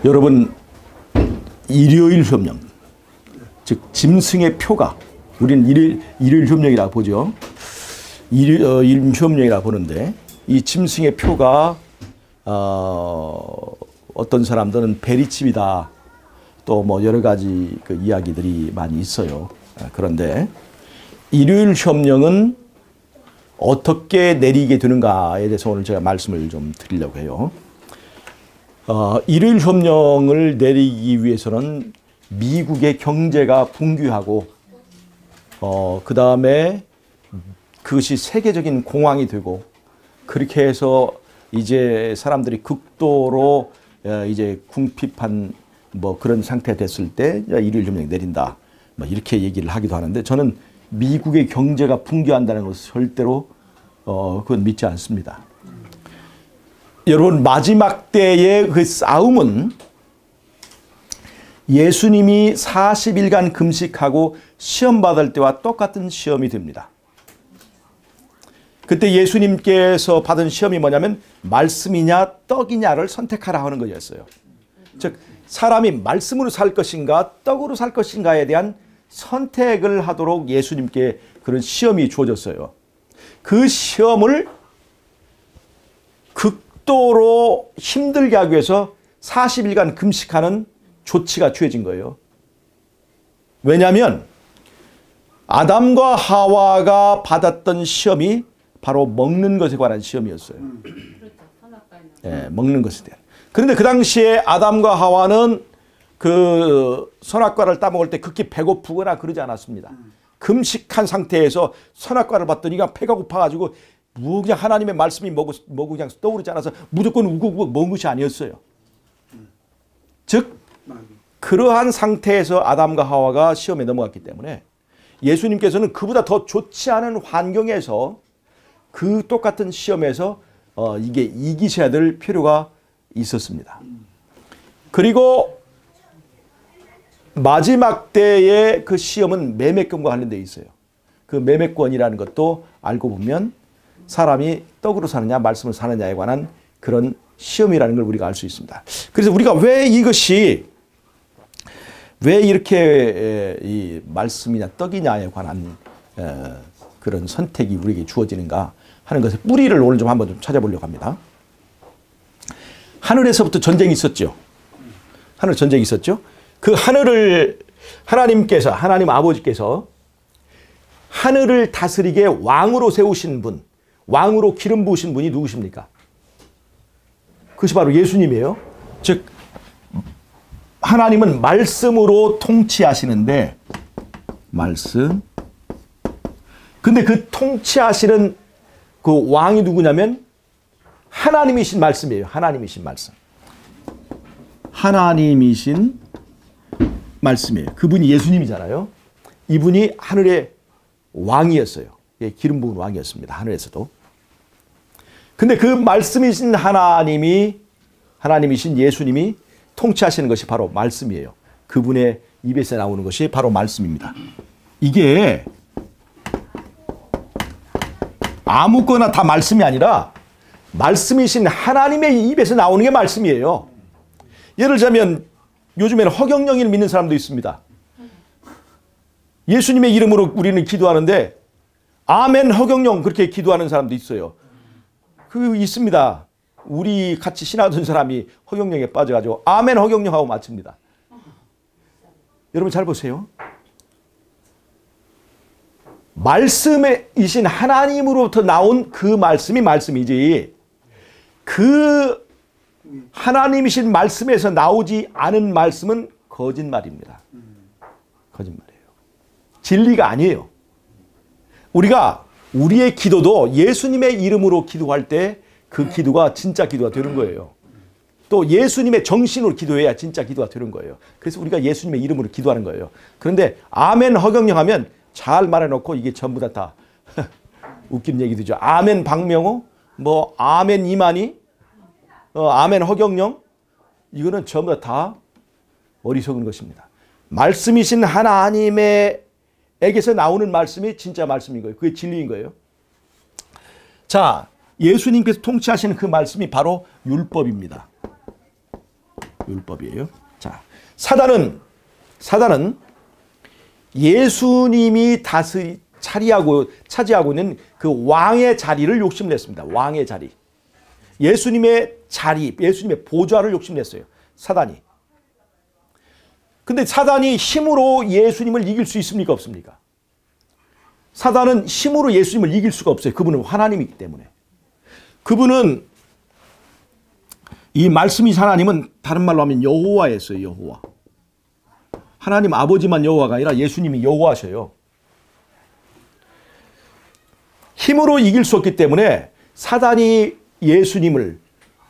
여러분, 일요일 협령, 즉 짐승의 표가, 우리는 일요일 협령이라고 보죠. 일요일 협령이라고 보는데, 이 짐승의 표가 어떤 사람들은 베리칩이다, 또 뭐 여러 가지 그 이야기들이 많이 있어요. 그런데 일요일 협령은 어떻게 내리게 되는가에 대해서 오늘 제가 말씀을 좀 드리려고 해요. 일요일 협령을 내리기 위해서는 미국의 경제가 붕괴하고 그 다음에 그것이 세계적인 공황이 되고, 그렇게 해서 이제 사람들이 극도로 이제 궁핍한 뭐 그런 상태가 됐을 때 일요일 협령이 내린다, 뭐 이렇게 얘기를 하기도 하는데, 저는 미국의 경제가 붕괴한다는 것을 절대로 그건 믿지 않습니다. 여러분, 마지막 때의 그 싸움은 예수님이 40일간 금식하고 시험 받을 때와 똑같은 시험이 됩니다. 그때 예수님께서 받은 시험이 뭐냐면 말씀이냐 떡이냐를 선택하라 하는 것이었어요. 즉 사람이 말씀으로 살 것인가 떡으로 살 것인가에 대한 선택을 하도록 예수님께 그런 시험이 주어졌어요. 그 시험을 극도로 힘들게 하기 위해서 40일간 금식하는 조치가 취해진 거예요. 왜냐하면 아담과 하와가 받았던 시험이 바로 먹는 것에 관한 시험이었어요. 네, 먹는 것에 대한. 그런데 그 당시에 아담과 하와는 그 선악과를 따먹을 때 극히 배고프거나 그러지 않았습니다. 금식한 상태에서 선악과를 봤더니 그냥 배가 고파가지고 그냥 하나님의 말씀이 뭐고 그냥 떠오르지 않아서 무조건 우고우고 먹은 것이 아니었어요. 즉 그러한 상태에서 아담과 하와가 시험에 넘어갔기 때문에 예수님께서는 그보다 더 좋지 않은 환경에서 그 똑같은 시험에서 이게 이기셔야 될 필요가 있었습니다. 그리고 마지막 때의 그 시험은 매매권과 관련되어 있어요. 그 매매권이라는 것도 알고 보면 사람이 떡으로 사느냐 말씀으로 사느냐에 관한 그런 시험이라는 걸 우리가 알 수 있습니다. 그래서 우리가 왜 이렇게 이 말씀이냐 떡이냐에 관한 그런 선택이 우리에게 주어지는가 하는 것의 뿌리를 오늘 좀 한번 좀 찾아보려고 합니다. 하늘에서부터 전쟁이 있었죠. 하늘 전쟁이 있었죠. 그 하늘을 하나님 아버지께서 하늘을 다스리게 왕으로 세우신 분, 왕으로 기름 부으신 분이 누구십니까? 그것이 바로 예수님이에요. 즉 하나님은 말씀으로 통치하시는데, 말씀. 근데 그 통치하시는 그 왕이 누구냐면 하나님이신 말씀이에요. 하나님이신 말씀. 하나님이신 말씀이에요. 그분이 예수님이잖아요. 이분이 하늘의 왕이었어요. 예, 기름 부은 왕이었습니다. 하늘에서도. 근데 그 말씀이신 하나님이신 예수님이 통치하시는 것이 바로 말씀이에요. 그분의 입에서 나오는 것이 바로 말씀입니다. 이게 아무거나 다 말씀이 아니라 말씀이신 하나님의 입에서 나오는 게 말씀이에요. 예를 들자면 요즘에는 허경영을 믿는 사람도 있습니다. 예수님의 이름으로 우리는 기도하는데 아멘 허경영 그렇게 기도하는 사람도 있어요. 그 있습니다. 우리 같이 신하던 사람이 허경영에 빠져가지고 아멘 허경영 하고 마칩니다. 여러분 잘 보세요. 말씀이신 하나님으로부터 나온 그 말씀이 말씀이지, 그 하나님이신 말씀에서 나오지 않은 말씀은 거짓말입니다. 거짓말이에요. 진리가 아니에요. 우리가 우리의 기도도 예수님의 이름으로 기도할 때 그 기도가 진짜 기도가 되는 거예요. 또 예수님의 정신으로 기도해야 진짜 기도가 되는 거예요. 그래서 우리가 예수님의 이름으로 기도하는 거예요. 그런데 아멘 허경영 하면 잘 말해놓고 이게 전부 다 웃긴 얘기들이죠. 아멘 박명호, 뭐 아멘 이만희, 아멘 허경영, 이거는 전부 다 어리석은 것입니다. 말씀이신 하나님에게서 나오는 말씀이 진짜 말씀인 거예요. 그게 진리인 거예요. 자, 예수님께서 통치하시는 그 말씀이 바로 율법입니다. 율법이에요. 자, 사단은 예수님이 차지하고 있는 그 왕의 자리를 욕심냈습니다. 왕의 자리. 예수님의 자리, 예수님의 보좌를 욕심냈어요. 사단이. 근데 사단이 힘으로 예수님을 이길 수 있습니까? 없습니까? 사단은 힘으로 예수님을 이길 수가 없어요. 그분은 하나님이기 때문에. 그분은 이 말씀이 하나님은 다른 말로 하면 여호와였어요. 여호와. 하나님 아버지만 여호와가 아니라 예수님이 여호와셔요. 힘으로 이길 수 없기 때문에 사단이 예수님을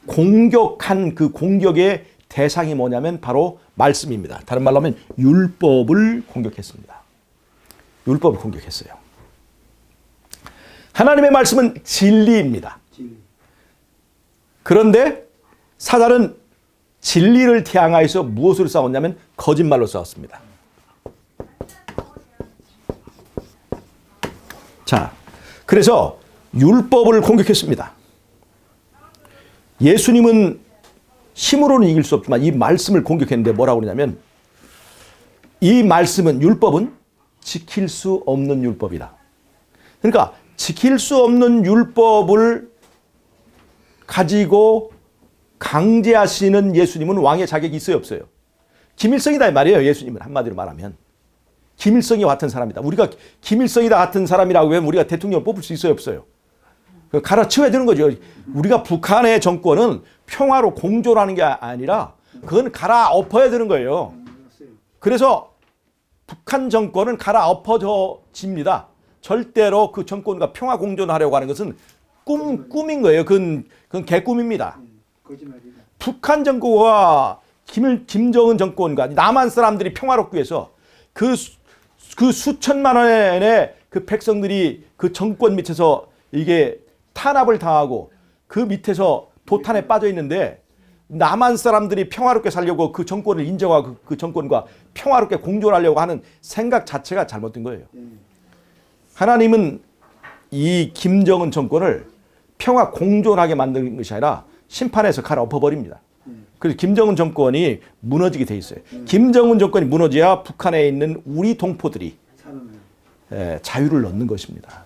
공격한 그 공격의 대상이 뭐냐면 바로 말씀입니다. 다른 말로 하면 율법을 공격했습니다. 율법을 공격했어요. 하나님의 말씀은 진리입니다. 그런데 사단은 진리를 향하여서 무엇으로 싸웠냐면 거짓말로 싸웠습니다. 자, 그래서 율법을 공격했습니다. 예수님은 힘으로는 이길 수 없지만 이 말씀을 공격했는데 뭐라고 그러냐면 이 말씀은 율법은 지킬 수 없는 율법이다. 그러니까 지킬 수 없는 율법을 가지고 강제하시는 예수님은 왕의 자격이 있어요, 없어요? 김일성이다 이 말이에요. 예수님은 한마디로 말하면 김일성이 같은 사람이다. 우리가 김일성이다 같은 사람이라고 하면 우리가 대통령을 뽑을 수 있어요, 없어요? 갈아치워야 되는 거죠. 우리가 북한의 정권은 평화로 공존하는 게 아니라 그건 갈아엎어야 되는 거예요. 그래서 북한 정권은 갈아엎어집니다. 절대로 그 정권과 평화 공존하려고 하는 것은 꿈인 거예요. 그건 개꿈입니다. 북한 정권과 김정은 정권과 남한 사람들이 평화롭기 위해서 그 수천만 원의 그 백성들이 그 정권 밑에서 이게 탄압을 당하고 그 밑에서 도탄에 빠져 있는데 남한 사람들이 평화롭게 살려고 그 정권을 인정하고 그 정권과 평화롭게 공존하려고 하는 생각 자체가 잘못된 거예요. 하나님은 이 김정은 정권을 평화 공존하게 만드는 것이 아니라 심판해서 갈아엎어버립니다. 그래서 김정은 정권이 무너지게 돼 있어요. 김정은 정권이 무너져야 북한에 있는 우리 동포들이 자유를 얻는 것입니다.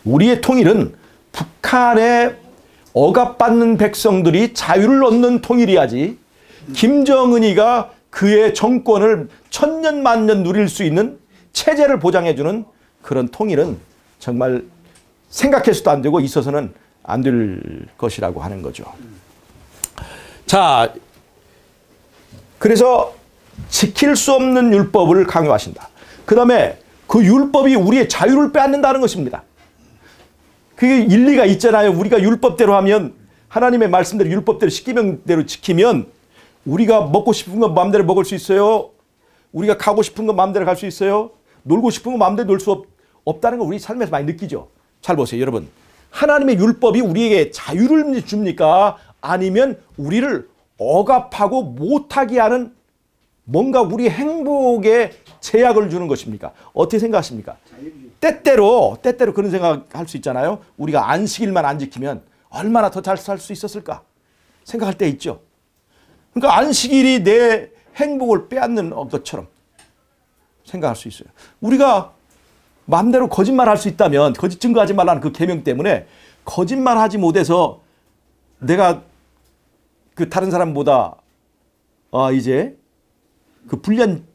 우리의 통일은 북한에 억압받는 백성들이 자유를 얻는 통일이야지 김정은이가 그의 정권을 천년 만년 누릴 수 있는 체제를 보장해주는 그런 통일은 정말 생각해서도 안 되고 있어서는 안 될 것이라고 하는 거죠. 자, 그래서 지킬 수 없는 율법을 강요하신다. 그 다음에 그 율법이 우리의 자유를 빼앗는다는 것입니다. 그게 일리가 있잖아요. 우리가 율법대로 하면 하나님의 말씀대로 율법대로 십계명대로 지키면 우리가 먹고 싶은 건 마음대로 먹을 수 있어요. 우리가 가고 싶은 건 마음대로 갈 수 있어요. 놀고 싶은 건 마음대로 놀 수 없다는 걸 우리 삶에서 많이 느끼죠. 잘 보세요, 여러분. 하나님의 율법이 우리에게 자유를 줍니까? 아니면 우리를 억압하고 못하게 하는 뭔가 우리 행복에 제약을 주는 것입니까? 어떻게 생각하십니까? 때때로 그런 생각할 수 있잖아요. 우리가 안식일만 안 지키면 얼마나 더 잘 살 수 있었을까 생각할 때 있죠. 그러니까 안식일이 내 행복을 빼앗는 것처럼 생각할 수 있어요. 우리가 마음대로 거짓말할 수 있다면 거짓 증거하지 말라는 그 계명 때문에 거짓말하지 못해서 내가 그 다른 사람보다 이제 그 불리한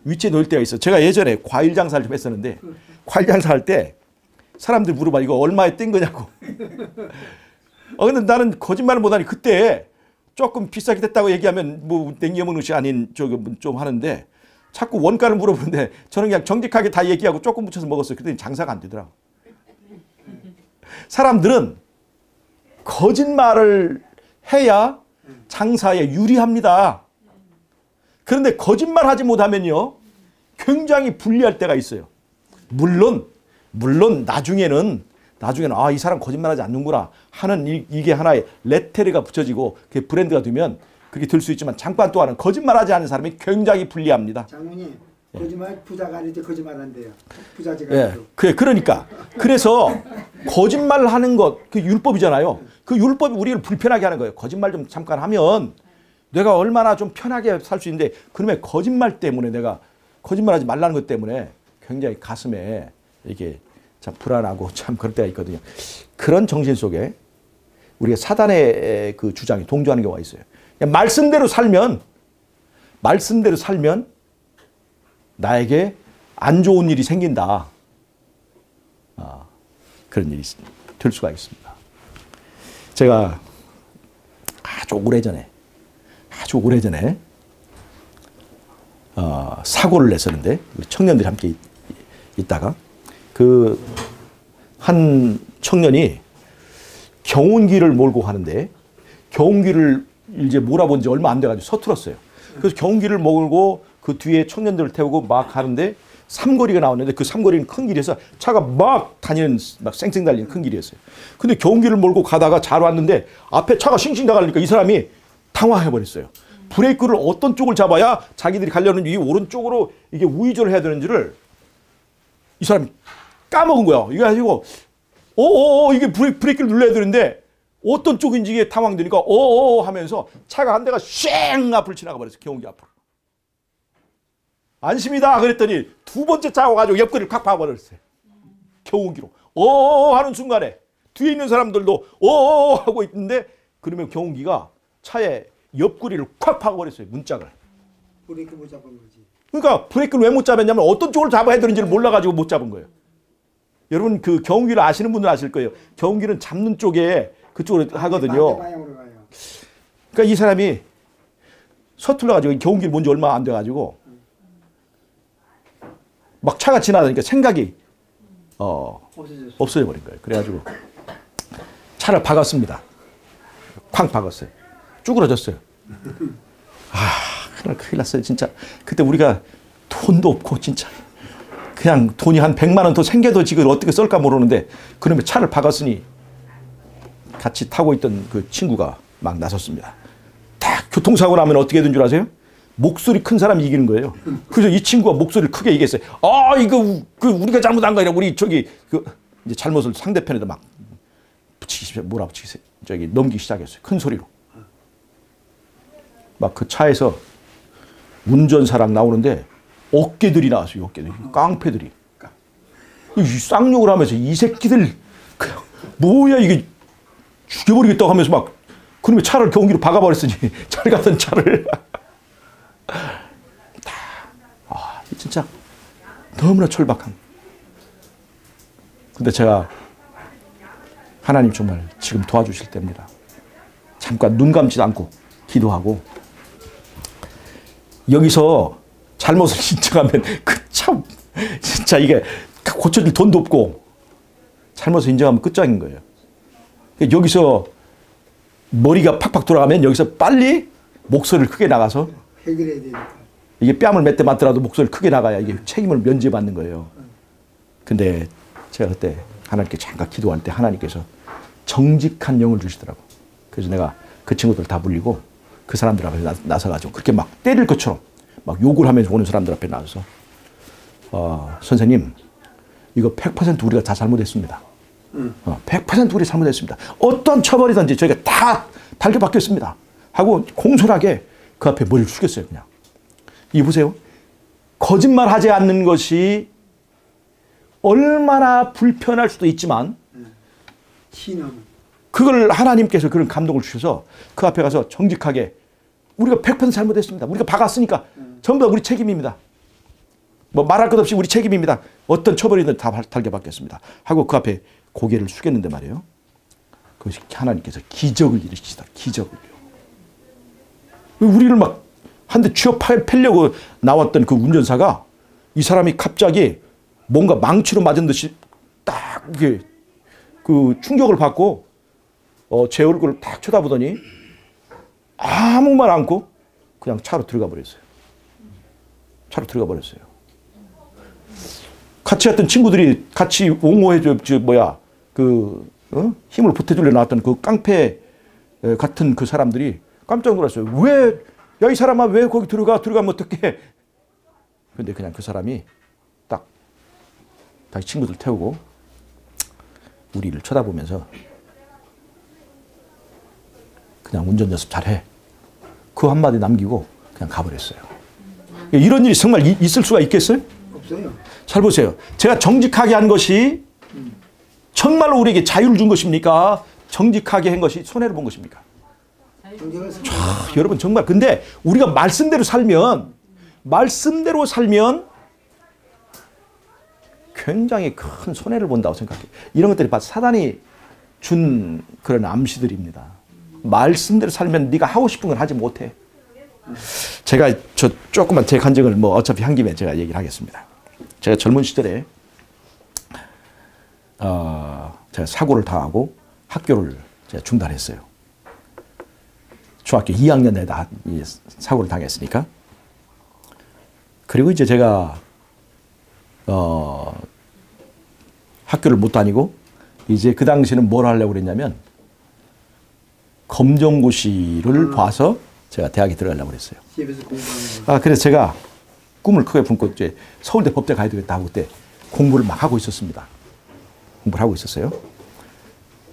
위치에 놓일 때가 있어요. 제가 예전에 과일 장사를 좀 했었는데 과일 장사할 때 사람들 물어봐 이거 얼마에 뗀 거냐고. 근데 나는 거짓말을 못하니 그때 조금 비싸게 됐다고 얘기하면 뭐 냉겨먹는 것이 아닌 좀 하는데 자꾸 원가를 물어보는데 저는 그냥 정직하게 다 얘기하고 조금 묻혀서 먹었어요. 그랬더니 장사가 안 되더라고. 사람들은 거짓말을 해야 장사에 유리합니다. 그런데 거짓말하지 못하면요 굉장히 불리할 때가 있어요. 물론 나중에는 이 사람 거짓말하지 않는구나 하는 이게 하나의 레테르가 붙여지고 그게 브랜드가 되면 그렇게 될 수 있지만 잠깐 동안은 거짓말하지 않는 사람이 굉장히 불리합니다. 장모님 거짓말 부자가 아닌데 거짓말한대요. 부자지가 그러니까 그래서 거짓말을 하는 것 그 율법이잖아요. 그 율법이 우리를 불편하게 하는 거예요. 거짓말 좀 잠깐 하면 내가 얼마나 좀 편하게 살 수 있는데 그놈의 거짓말 때문에 내가 거짓말하지 말라는 것 때문에 굉장히 가슴에 이게 참 불안하고 참 그럴 때가 있거든요. 그런 정신 속에 우리가 사단의 그 주장에 동조하는 경우가 있어요. 그냥 말씀대로 살면 나에게 안 좋은 일이 생긴다. 그런 일이 될 수가 있습니다. 제가 아주 오래전에 사고를 냈었는데 청년들이 함께 있다가 그 한 청년이 경운기를 몰고 가는데 경운기를 이제 몰아본 지 얼마 안 돼가지고 서툴었어요. 그래서 경운기를 몰고 그 뒤에 청년들을 태우고 막 가는데 삼거리가 나왔는데 그 삼거리는 큰 길에서 차가 막 다니는 막 쌩쌩 달리는 큰 길이었어요. 근데 경운기를 몰고 가다가 잘 왔는데 앞에 차가 싱싱 나가니까 이 사람이 당황해버렸어요. 브레이크를 어떤 쪽을 잡아야 자기들이 가려는 이 오른쪽으로 이게 우회전을 해야 되는지를 이 사람이 까먹은 거야. 이거 가지고 이게 브레이크를 눌러야 되는데 어떤 쪽인지 이게 당황되니까 하면서 차가 한 대가 쉥 앞을 지나가 버렸어요. 경운기 앞으로. 안심이다 그랬더니 두 번째 차가 와가지고 옆구리를 콱 박아버렸어요. 경운기로. 하는 순간에 뒤에 있는 사람들도 하고 있는데 그러면 경운기가 차의 옆구리를 콱 박아버렸어요. 문짝을. 브레이크 못 잡은 거지. 그러니까 브레이크를 왜 못 잡았냐면 어떤 쪽을 잡아야 되는지를 몰라가지고 못 잡은 거예요. 여러분 그 경운기를 아시는 분들 아실 거예요. 경운기는 잡는 쪽에 그쪽으로 하거든요. 방향으로 가요. 그러니까 이 사람이 서툴러가지고 경운기를 본 지 얼마 안 돼가지고 막 차가 지나다니까 생각이 없어져 버린 거예요. 그래가지고 차를 박았습니다. 쾅 박았어요. 쭈그러졌어요. 그날 큰일 났어요. 진짜 그때 우리가 돈도 없고 진짜 그냥 돈이 한 100만 원 더 생겨도 지금 어떻게 쓸까 모르는데 그러면 차를 박았으니 같이 타고 있던 그 친구가 막 나섰습니다. 딱 교통사고 나면 어떻게 된 줄 아세요? 목소리 큰 사람이 이기는 거예요. 그래서 이 친구가 목소리를 크게 얘기했어요. 이거 우리가 잘못한 거 아니라 우리 저기 이제 잘못을 상대편에다 막 몰아붙이기 넘기기 시작했어요. 큰 소리로. 막 그 차에서 운전사랑 나오는데 어깨들이 나왔어요. 어깨들이. 깡패들이. 이 쌍욕을 하면서 이 새끼들 뭐야 이게 죽여버리겠다고 하면서 막 그러면 차를 경운기로 박아버렸으니 잘 가던 차를 진짜 너무나 철박한. 근데 제가 하나님 정말 지금 도와주실 때입니다. 잠깐 눈 감지도 않고 기도하고 여기서 잘못을 인정하면 참 진짜 이게 고쳐줄 돈도 없고 잘못을 인정하면 끝장인 거예요. 여기서 머리가 팍팍 돌아가면 여기서 빨리 목소리를 크게 나가서 해결해야 되니까. 이게 뺨을 몇 대 맞더라도 목소리를 크게 나가야 이게 책임을 면제받는 거예요. 근데 제가 그때 하나님께 잠깐 기도할 때 하나님께서 정직한 영을 주시더라고. 그래서 내가 그 친구들 다 불리고 그 사람들 앞에 나서가지고 그렇게 막 때릴 것처럼 막 욕을 하면서 오는 사람들 앞에 나와서 선생님 이거 100% 우리가 다 잘못했습니다. 100% 우리 잘못했습니다. 어떤 처벌이든지 저희가 다 발견받겠습니다. 하고 공손하게 그 앞에 머리를 숙였어요. 그냥. 이 보세요. 거짓말하지 않는 것이 얼마나 불편할 수도 있지만 그걸 하나님께서 그런 감동을 주셔서 그 앞에 가서 정직하게 우리가 100% 잘못했습니다. 우리가 박았으니까 전부 다 우리 책임입니다. 뭐 말할 것 없이 우리 책임입니다. 어떤 처벌이든 다 달겨받겠습니다. 하고 그 앞에 고개를 숙였는데 말이에요. 그것이 하나님께서 기적을 일으키시다. 기적을요. 우리를 막 한 대 쥐어 패려고 나왔던 그 운전사가 이 사람이 갑자기 뭔가 망치로 맞은 듯이 딱 이게 그 충격을 받고 제 얼굴을 딱 쳐다보더니 아무 말 않고 그냥 차로 들어가 버렸어요. 차로 들어가 버렸어요. 같이 했던 친구들이 같이 옹호해줘, 힘을 보태주려 나왔던 그 깡패 같은 그 사람들이 깜짝 놀랐어요. 야, 이 사람아, 왜 거기 들어가면 어떡해? 근데 그냥 그 사람이 딱 다시 친구들 태우고 우리를 쳐다보면서 그냥 운전 연습 잘해. 그 한마디 남기고 그냥 가버렸어요. 이런 일이 정말 있을 수가 있겠어요? 없어요. 잘 보세요. 제가 정직하게 한 것이 정말로 우리에게 자유를 준 것입니까? 정직하게 한 것이 손해를 본 것입니까? 여러분 정말 근데 우리가 말씀대로 살면 굉장히 큰 손해를 본다고 생각해요. 이런 것들이 바로 사단이 준 그런 암시들입니다. 말씀대로 살면 네가 하고 싶은 걸 하지 못해. 제가 조금만 제 간증을 뭐 어차피 한 김에 제가 얘기를 하겠습니다. 제가 젊은 시절에 제가 사고를 당하고 학교를 제가 중단했어요. 중학교 2학년 내다 사고를 당했으니까. 그리고 이제 제가 학교를 못 다니고 이제 그 당시에는 뭘 하려고 그랬냐면 검정고시를 봐서 제가 대학에 들어가려고 그랬어요. 그래서 제가 꿈을 크게 품고 이제 서울대 법대 가야 되겠다 하고 그때 공부를 막 하고 있었습니다. 공부를 하고 있었어요.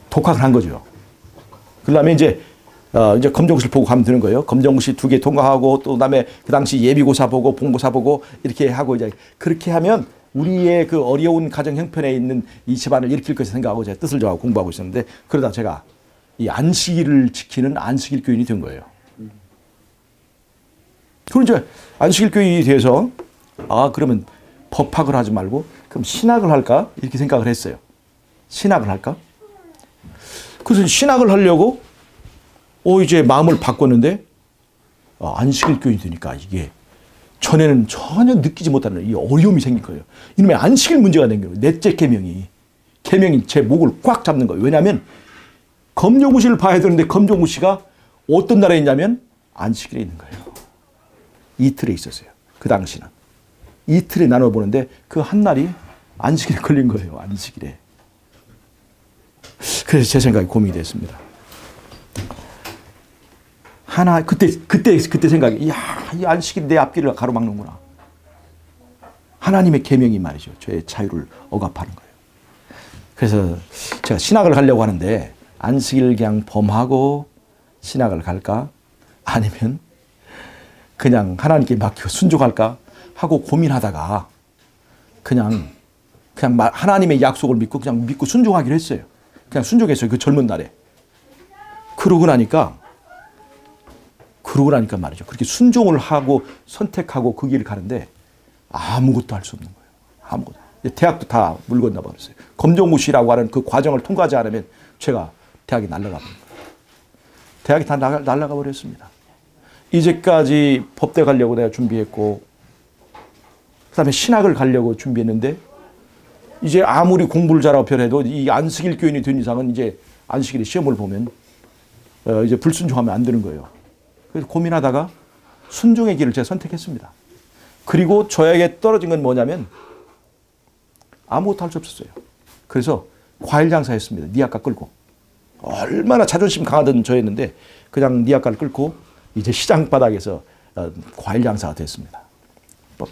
독학을 한 거죠. 그다음에 이제 검정고시를 보고 가면 되는 거예요. 검정고시 2개 통과하고 또 그다음에 그 당시 예비고사 보고 본고사 보고 이렇게 하고 이제 그렇게 하면 우리의 그 어려운 가정 형편에 있는 이 집안을 일으킬 것을 생각하고 제가 뜻을 정하고 공부하고 있었는데 그러다 제가 이 안식일을 지키는 안식일 교인이 된 거예요. 그럼 이제 안식일 교인이 돼서 그러면 법학을 하지 말고 그럼 신학을 할까 이렇게 생각을 했어요. 신학을 할까? 그래서 신학을 하려고 이제 마음을 바꿨는데 안식일 교인이 되니까 이게 전에는 전혀 느끼지 못하는 이 어려움이 생긴 거예요. 이놈의 안식일 문제가 된 거예요. 넷째 계명이 제 목을 꽉 잡는 거예요. 왜냐하면 검정고시를 봐야 되는데 검정고시가 어떤 날에 있냐면 안식일에 있는 거예요. 이틀에 있었어요. 그 당시는. 이틀에 나눠보는데 그 한 날이 안식일에 걸린 거예요. 안식일에. 그래서 제 생각이 고민이 됐습니다. 그때 생각이 이 안식일이 내 앞길을 가로막는구나. 하나님의 계명이 말이죠. 저의 자유를 억압하는 거예요. 그래서 제가 신학을 하려고 하는데 안식일 그냥 범하고 신학을 갈까? 아니면 그냥 하나님께 맡기고 순종할까? 하고 고민하다가 그냥 하나님의 약속을 믿고 그냥 믿고 순종하기로 했어요. 그냥 순종했어요. 그 젊은 날에. 그러고 나니까 말이죠. 그렇게 순종을 하고 선택하고 그 길을 가는데 아무것도 할 수 없는 거예요. 아무것도. 대학도 다 물 건너 버렸어요. 검정고시라고 하는 그 과정을 통과하지 않으면 제가 대학이 날아가 버린 거예요. 대학이 다 날아가 버렸습니다. 이제까지 법대 가려고 내가 준비했고 그다음에 신학을 가려고 준비했는데 이제 아무리 공부를 잘하고 별해도 이 안식일 교인이 된 이상은 이제 안식일에 시험을 보면 이제 불순종하면 안 되는 거예요. 그래서 고민하다가 순종의 길을 제가 선택했습니다. 그리고 저에게 떨어진 건 뭐냐면 아무것도 할 수 없었어요. 그래서 과일 장사했습니다. 니아까 끌고. 얼마나 자존심 강하던 저였는데 그냥 니아까를 끌고 이제 시장 바닥에서 과일 장사가 됐습니다.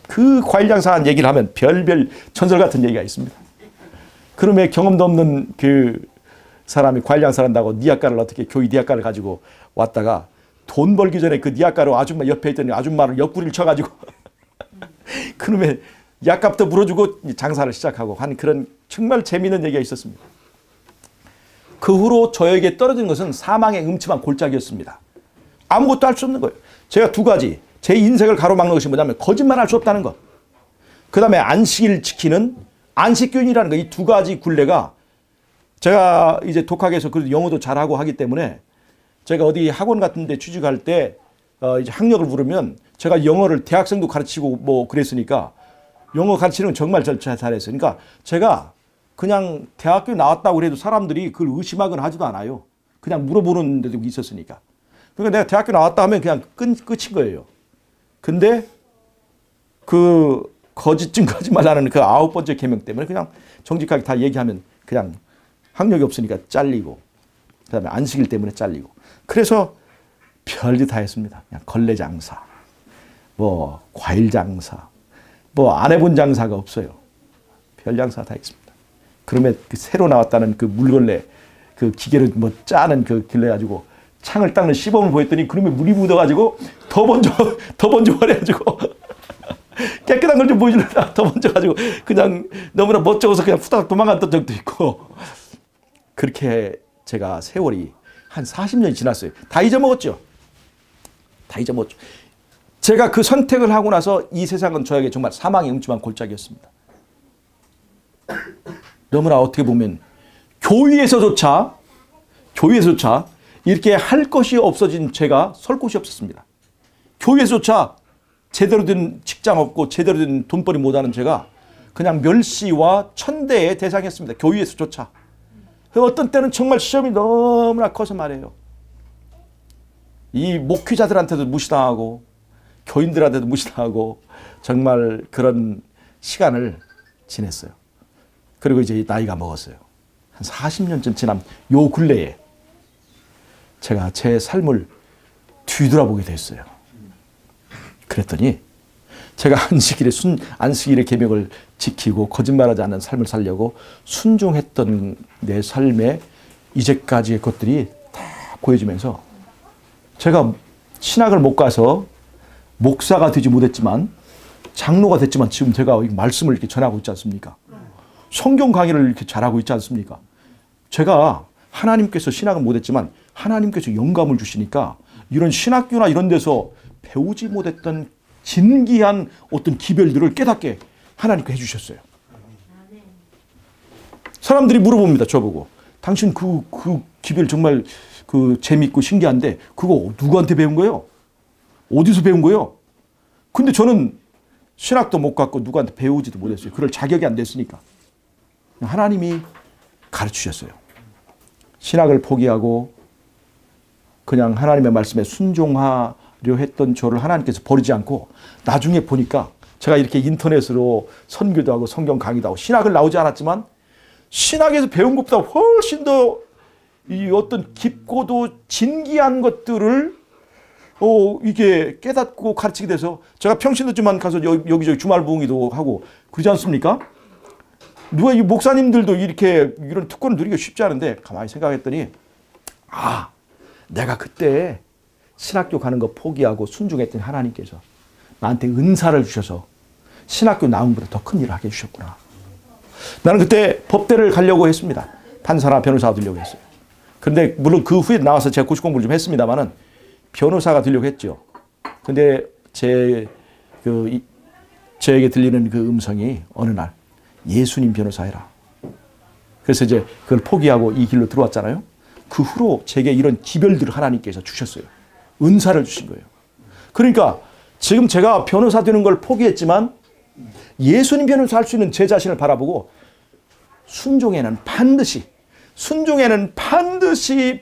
그 과일 장사한 얘기를 하면 별별 전설 같은 얘기가 있습니다. 그러면 경험도 없는 그 사람이 과일 장사를 한다고 니아까를 어떻게 교회 니아까를 가지고 왔다가 돈 벌기 전에 그 니아까로 아줌마 옆에 있던 아줌마를 옆구리를 쳐가지고 그놈의 약값도 물어주고 장사를 시작하고 한 그런 정말 재미있는 얘기가 있었습니다. 그 후로 저에게 떨어진 것은 사망의 음침한 골짜기였습니다. 아무것도 할 수 없는 거예요. 제가 두 가지 제 인생을 가로막는 것이 뭐냐면 거짓말할 수 없다는 것. 그 다음에 안식일 지키는 안식교인이라는 거. 이 두 가지 굴레가 제가 이제 독학에서 그래도 영어도 잘하고 하기 때문에 제가 어디 학원 같은 데 취직할 때 이제 학력을 부르면 제가 영어를 대학생도 가르치고 뭐 그랬으니까 영어 가르치는 건 정말 잘했어요. 그러니까 제가 그냥 대학교 나왔다고 해도 사람들이 그걸 의심하거나 하지도 않아요. 그냥 물어보는 데도 있었으니까. 그러니까 내가 대학교 나왔다 하면 그냥 끝인 거예요. 근데 그 거짓 증거하지 말라는 그 9번째 계명 때문에 그냥 정직하게 다 얘기하면 그냥 학력이 없으니까 잘리고 그다음에 안식일 때문에 잘리고 그래서 별짓 다 했습니다. 그냥 걸레 장사, 뭐 과일 장사, 뭐 안 해본 장사가 없어요. 별 장사 다 했습니다. 그러면 그 새로 나왔다는 그 물걸레 그 기계를 뭐 짜는 그 길래 가지고 창을 닦는 시범을 보였더니 그놈이 물이 묻어가지고 더 번져버려가지고 깨끗한 걸 좀 보여주려다 더 번져가지고 그냥 너무나 멋쩍어서 그냥 후다닥 도망갔던 적도 있고 그렇게 제가 세월이 한 40년이 지났어요. 다 잊어먹었죠. 다 잊어먹었죠. 제가 그 선택을 하고 나서 이 세상은 저에게 정말 사망의 음침한 골짜기였습니다. 너무나 어떻게 보면 교회에서조차 이렇게 할 것이 없어진 제가 설 곳이 없었습니다. 교회에서조차 제대로 된 직장 없고 제대로 된 돈벌이 못하는 제가 그냥 멸시와 천대의 대상이었습니다. 교회에서조차. 어떤 때는 정말 시험이 너무나 커서 말이에요. 이 목회자들한테도 무시당하고 교인들한테도 무시당하고 정말 그런 시간을 지냈어요. 그리고 이제 나이가 먹었어요. 한 40년쯤 지난 요 근래에 제가 제 삶을 뒤돌아보게 됐어요. 그랬더니 제가 안식일의 계명을 지키고 거짓말하지 않는 삶을 살려고 순종했던 내 삶의 이제까지의 것들이 다 보여지면서 제가 신학을 못 가서 목사가 되지 못했지만 장로가 됐지만 지금 제가 말씀을 이렇게 전하고 있지 않습니까? 성경 강의를 이렇게 잘하고 있지 않습니까? 제가 하나님께서 신학을 못했지만 하나님께서 영감을 주시니까 이런 신학교나 이런 데서 배우지 못했던 진기한 어떤 기별들을 깨닫게 하나님께 해주셨어요. 사람들이 물어봅니다. 저보고. 당신 그 기별 정말 재밌고 신기한데 그거 누구한테 배운 거예요? 어디서 배운 거예요? 근데 저는 신학도 못 갔고 누구한테 배우지도 못했어요. 그럴 자격이 안 됐으니까. 하나님이 가르치셨어요. 신학을 포기하고 그냥 하나님의 말씀에 순종하려 했던 저를 하나님께서 버리지 않고 나중에 보니까 제가 이렇게 인터넷으로 선교도 하고 성경 강의도 하고 신학을 나오지 않았지만 신학에서 배운 것보다 훨씬 더 이 어떤 깊고도 진기한 것들을 이게 깨닫고 가르치게 돼서 제가 평신도지만 가서 여기저기 주말 부흥회도 하고 그러지 않습니까? 누가 이 목사님들도 이렇게 이런 특권을 누리기가 쉽지 않은데 가만히 생각했더니 내가 그때 신학교 가는 거 포기하고 순종했더니 하나님께서 나한테 은사를 주셔서 신학교 나온 것보다 더 큰 일을 하게 해주셨구나. 나는 그때 법대를 가려고 했습니다. 판사나 변호사가 되려고 했어요. 그런데 물론 그 후에 나와서 제가 고시 공부를 좀 했습니다만은 변호사가 되려고 했죠. 근데 저에게 들리는 그 음성이 어느 날 예수님 변호사 해라. 그래서 이제 그걸 포기하고 이 길로 들어왔잖아요. 그 후로 제게 이런 기별들을 하나님께서 주셨어요. 은사를 주신 거예요. 그러니까 지금 제가 변호사 되는 걸 포기했지만 예수님 변호사 할 수 있는 제 자신을 바라보고 순종에는 반드시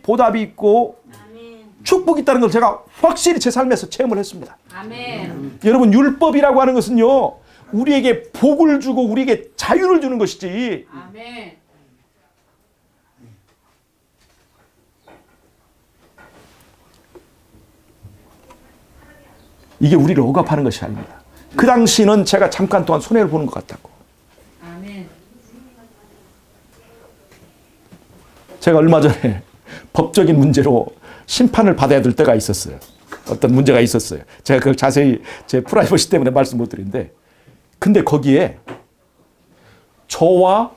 보답이 있고 축복이 있다는 걸 제가 확실히 제 삶에서 체험을 했습니다. 아멘. 여러분 율법이라고 하는 것은요. 우리에게 복을 주고 우리에게 자유를 주는 것이지. 아멘. 이게 우리를 억압하는 것이 아닙니다. 그 당시는 제가 잠깐 동안 손해를 보는 것 같다고. 아멘. 제가 얼마 전에 법적인 문제로 심판을 받아야 될 때가 있었어요. 어떤 문제가 있었어요. 제가 그걸 자세히 제 프라이버시 때문에 말씀 못 드리는데 근데 거기에 저와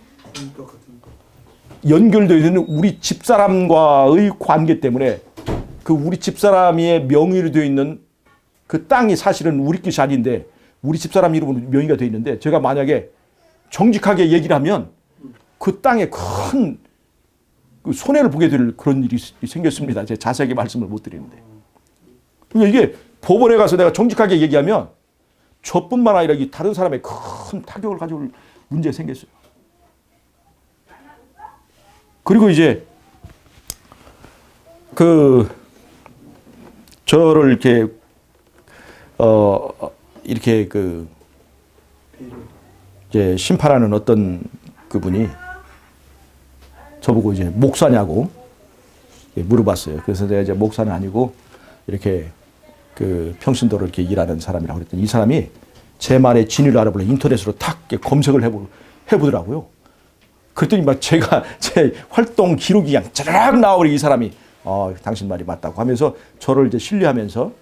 연결되어 있는 우리 집사람과의 관계 때문에 그 우리 집사람의 명의로 되어 있는 그 땅이 사실은 우리 것이 아닌데 우리 집사람 이름으로 명의가 되어 있는데 제가 만약에 정직하게 얘기를 하면 그 땅에 큰 손해를 보게 될 그런 일이 생겼습니다. 제가 자세하게 말씀을 못 드리는데. 그러니까 이게 법원에 가서 내가 정직하게 얘기하면 저뿐만 아니라 다른 사람의 큰 타격을 가져올 문제가 생겼어요. 그리고 이제 저를 이렇게 이제 심판하는 어떤 그분이 저보고 이제 목사냐고 물어봤어요. 그래서 내가 이제 목사는 아니고 이렇게 평신도로 이렇게 일하는 사람이라고 그랬더니 이 사람이 제 말의 진위를 알아보려 인터넷으로 탁 검색을 해보더라고요. 그랬더니 막 제가 제 활동 기록이 그냥 짜라락 나오니 이 사람이 당신 말이 맞다고 하면서 저를 이제 신뢰하면서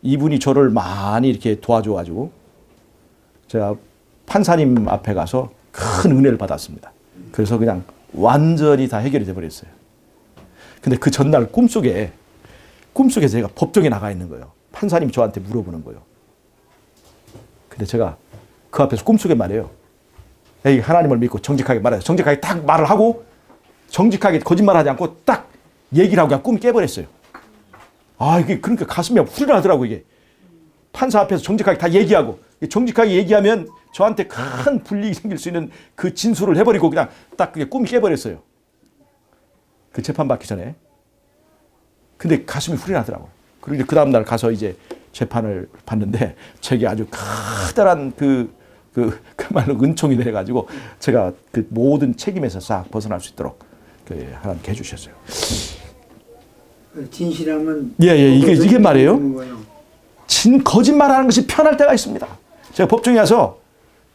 이분이 저를 많이 이렇게 도와줘가지고 제가 판사님 앞에 가서 큰 은혜를 받았습니다. 그래서 그냥 완전히 다 해결이 돼버렸어요. 근데 그 전날 꿈속에 제가 법정에 나가 있는 거예요. 판사님이 저한테 물어보는 거예요. 근데 제가 그 앞에서 꿈속에 말해요. 에이, 하나님을 믿고 정직하게 말해요. 정직하게 딱 말을 하고 정직하게 거짓말하지 않고 딱 얘기를 하고 그냥 꿈이 깨버렸어요. 이게 그러니까 가슴이 후련하더라고 이게. 판사 앞에서 정직하게 다 얘기하고 정직하게 얘기하면 저한테 큰 불이익이 생길 수 있는 그 진술을 해버리고 그냥 딱 그게 꿈이 깨버렸어요. 그 재판 받기 전에. 근데 가슴이 후련하더라고요. 그리고 그 다음날 가서 이제 재판을 받는데 제게 아주 커다란 그말로 은총이 돼가지고 제가 그 모든 책임에서 싹 벗어날 수 있도록 하나님께 해주셨어요. 진실하면 이게 말이에요. 거짓말하는 것이 편할 때가 있습니다. 제가 법정에 가서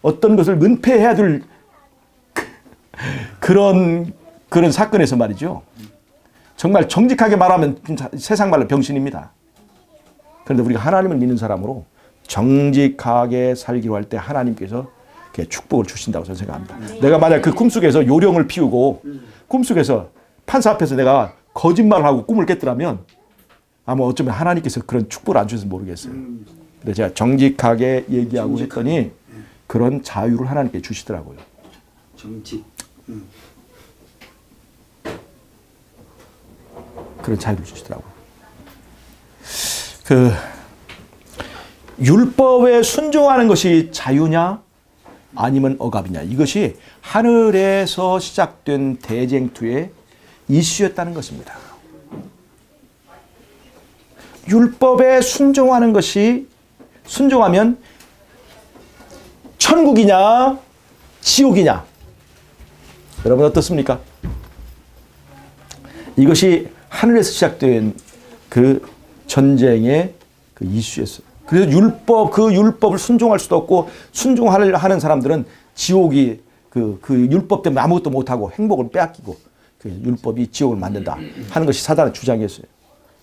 어떤 것을 은폐해야 될 그런 사건에서 말이죠. 정말 정직하게 말하면 세상 말로 병신입니다. 그런데 우리가 하나님을 믿는 사람으로 정직하게 살기로 할 때 하나님께서 축복을 주신다고 저는 생각합니다. 내가 만약 그 꿈속에서 요령을 피우고 꿈속에서 판사 앞에서 내가 거짓말을 하고 꿈을 깼더라면 아마 어쩌면 하나님께서 그런 축복을 안 주셔서 모르겠어요. 근데 제가 정직하게 얘기하고 했더니 그런 자유를 하나님께 주시더라고요. 정직. 그런 자유를 주시더라고요. 율법에 순종하는 것이 자유냐 아니면 억압이냐, 이것이 하늘에서 시작된 대쟁투의 이슈였다는 것입니다. 율법에 순종하는 것이, 순종하면 천국이냐 지옥이냐, 여러분 어떻습니까? 이것이 하늘에서 시작된 그 전쟁의 그 이슈였어요. 그래서 율법을 순종할 수도 없고, 순종하는 사람들은 지옥이 그 율법 때문에 아무것도 못하고 행복을 빼앗기고 그 율법이 지옥을 만든다 하는 것이 사단의 주장이었어요.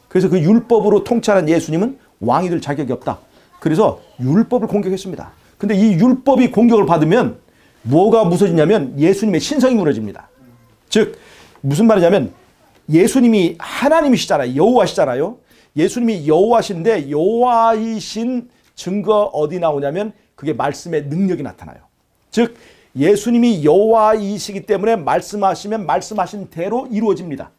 그래서 그 율법으로 통치하는 예수님은 왕이 될 자격이 없다. 그래서 율법을 공격했습니다. 근데 이 율법이 공격을 받으면 뭐가 무너지냐면 예수님의 신성이 무너집니다. 즉 무슨 말이냐면 예수님이 하나님이시잖아요. 여호와시잖아요. 예수님이 여호와신데 여호와이신 증거 어디 나오냐면 그게 말씀의 능력이 나타나요. 즉 예수님이 여호와이시기 때문에 말씀하시면 말씀하신 대로 이루어집니다.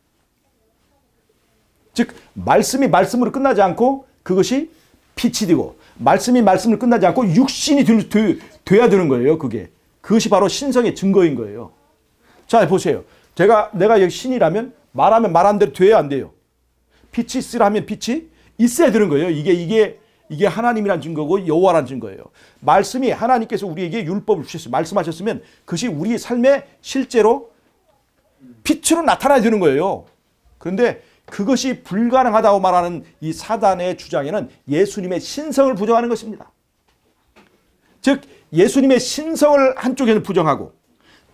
즉 말씀이 말씀으로 끝나지 않고 그것이 빛이 되고, 말씀이 말씀으로 끝나지 않고 육신이 돼야 되는 거예요. 그것이 바로 신성의 증거인 거예요. 자 보세요. 내가 여기 신이라면 말하면 말한 대로 돼야 안 돼요. 빛이 있으라면 빛이 있어야 되는 거예요. 이게 하나님이란 증거고 여호와란 증거예요. 말씀이, 하나님께서 우리에게 율법을 주셨어요. 말씀하셨으면 그것이 우리 삶에 실제로 빛으로 나타나야 되는 거예요. 그런데 그것이 불가능하다고 말하는 이 사단의 주장에는 예수님의 신성을 부정하는 것입니다. 즉 예수님의 신성을 한쪽에서 부정하고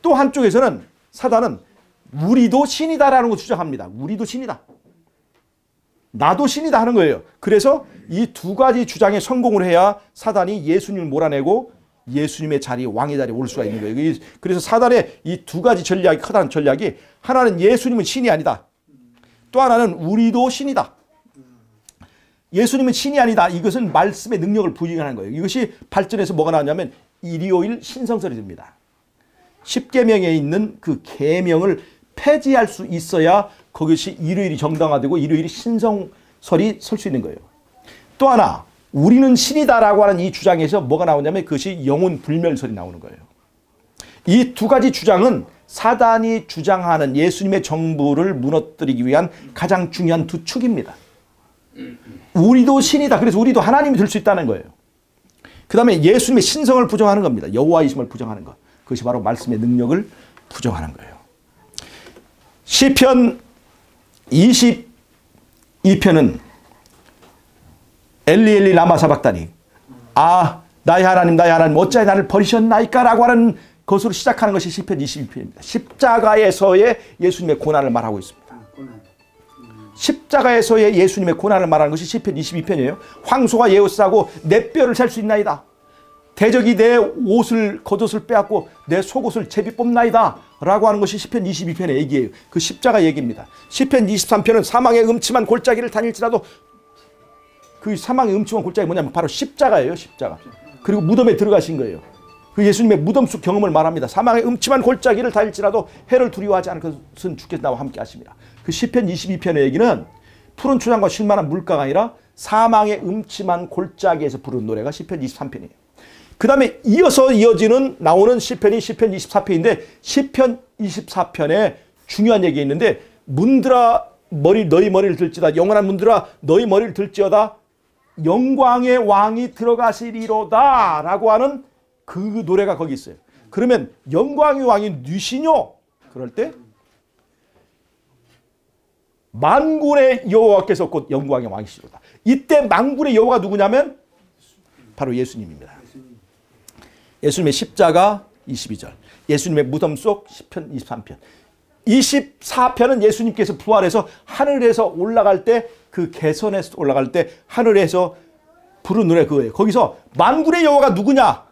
또 한쪽에서는 사단은 우리도 신이다라는 걸 주장합니다. 우리도 신이다. 나도 신이다 하는 거예요. 그래서 이 두 가지 주장에 성공을 해야 사단이 예수님을 몰아내고 예수님의 자리, 왕의 자리에 올 수가 있는 거예요. 그래서 사단의 이 두 가지 전략이, 커다란 전략이, 하나는 예수님은 신이 아니다. 또 하나는 우리도 신이다. 예수님은 신이 아니다. 이것은 말씀의 능력을 부인하는 거예요. 이것이 발전해서 뭐가 나왔냐면 일요일 신성설이 됩니다. 십계명에 있는 그 계명을 폐지할 수 있어야 그것이 일요일이 정당화되고 일요일이 신성설이 설 수 있는 거예요. 또 하나, 우리는 신이다라고 하는 이 주장에서 뭐가 나오냐면 그것이 영혼 불멸설이 나오는 거예요. 이 두 가지 주장은 사단이 주장하는 예수님의 정부를 무너뜨리기 위한 가장 중요한 두 축입니다. 우리도 신이다. 그래서 우리도 하나님이 될 수 있다는 거예요. 그 다음에 예수님의 신성을 부정하는 겁니다. 여호와이심을 부정하는 것. 그것이 바로 말씀의 능력을 부정하는 거예요. 시편 22편은 엘리 엘리 라마 사박다니, 나의 하나님 나의 하나님 어찌하여 나를 버리셨나이까 라고 하는 것으로 시작하는 것이 시편 22편입니다. 십자가에서의 예수님의 고난을 말하고 있습니다. 십자가에서의 예수님의 고난을 말하는 것이 시편 22편이에요. 황소가 예우싸고 내 뼈를 살 수 있나이다. 대적이 내 겉옷을 빼앗고 내 속옷을 제비 뽑나이다 라고 하는 것이 시편 22편의 얘기예요. 그 십자가 얘기입니다. 시편 23편은 사망의 음침한 골짜기를 다닐지라도, 그 사망의 음침한 골짜기 뭐냐면 바로 십자가예요. 십자가. 그리고 무덤에 들어가신 거예요. 그 예수님의 무덤 속 경험을 말합니다. 사망의 음침한 골짜기를 다닐지라도 해를 두려워하지 않은 것은 주께서 나와 함께 하십니다. 그 시편 22편의 얘기는 푸른 초장과 쉴만한 물가가 아니라 사망의 음침한 골짜기에서 부르는 노래가 시편 23편이에요. 그 다음에 이어지는 나오는 시편이 시편 24편인데, 시편 24편에 중요한 얘기가 있는데, 문들아 너희 머리를 들지어다, 영원한 문들아 너희 머리를 들지어다, 영광의 왕이 들어가시리로다 라고 하는 그 노래가 거기 있어요. 그러면 영광의 왕이 누시뇨? 그럴 때 만군의 여호와께서 곧 영광의 왕이시로다. 이때 만군의 여호와가 누구냐면 바로 예수님입니다. 예수님의 십자가 22절, 예수님의 무덤 속 시편 23편. 24편은 예수님께서 부활해서 하늘에서 올라갈 때, 그 개선에서 올라갈 때 하늘에서 부른 노래 그거예요. 거기서 만군의 여호와가 누구냐?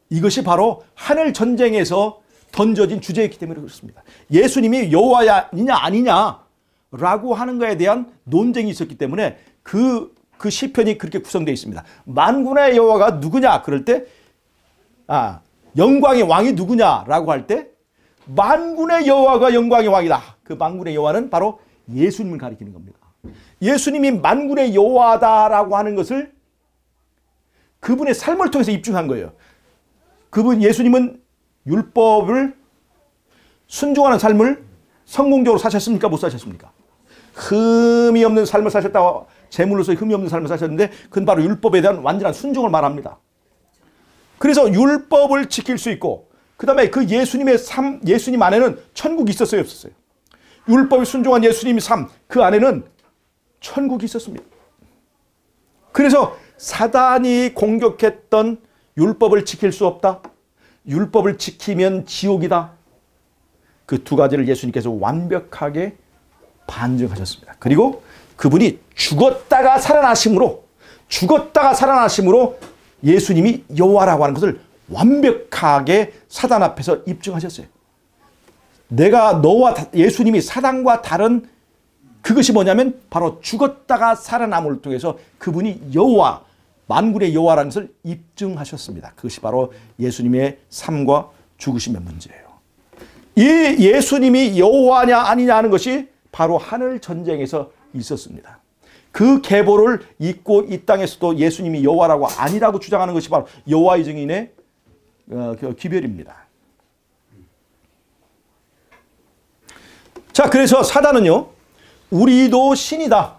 이것이 바로 하늘 전쟁에서 던져진 주제였기 때문에 그렇습니다. 예수님이 여호와냐 아니냐라고 하는 것에 대한 논쟁이 있었기 때문에 그 시편이 그렇게 구성되어 있습니다. 만군의 여호와가 누구냐? 그럴 때 영광의 왕이 누구냐라고 할 때 만군의 여호와가 영광의 왕이다. 그 만군의 여호와는 바로 예수님을 가리키는 겁니다. 예수님이 만군의 여호와다라고 하는 것을 그분의 삶을 통해서 입증한 거예요. 예수님은 율법을 순종하는 삶을 성공적으로 사셨습니까? 못 사셨습니까? 흠이 없는 삶을 사셨다고, 제물로서 흠이 없는 삶을 사셨는데, 그건 바로 율법에 대한 완전한 순종을 말합니다. 그래서 율법을 지킬 수 있고, 그 다음에 그 예수님의 삶, 예수님 안에는 천국이 있었어요, 없었어요? 율법에 순종한 예수님의 삶, 그 안에는 천국이 있었습니다. 그래서 사단이 공격했던 율법을 지킬 수 없다, 율법을 지키면 지옥이다, 그 두 가지를 예수님께서 완벽하게 반증하셨습니다. 그리고 그분이 죽었다가 살아나심으로 예수님이 여호와라고 하는 것을 완벽하게 사단 앞에서 입증하셨어요. 예수님이 사단과 다른 그것이 뭐냐면 바로 죽었다가 살아남을 통해서 그분이 여호와, 만군의 여호와라는 것을 입증하셨습니다. 그것이 바로 예수님의 삶과 죽으심의 문제예요. 이 예수님이 여호와냐 아니냐 하는 것이 바로 하늘 전쟁에서 있었습니다. 그 계보를 잇고 이 땅에서도 예수님이 여호와라고 아니라고 주장하는 것이 바로 여호와의 증인의 기별입니다. 자, 그래서 사단은요, 우리도 신이다.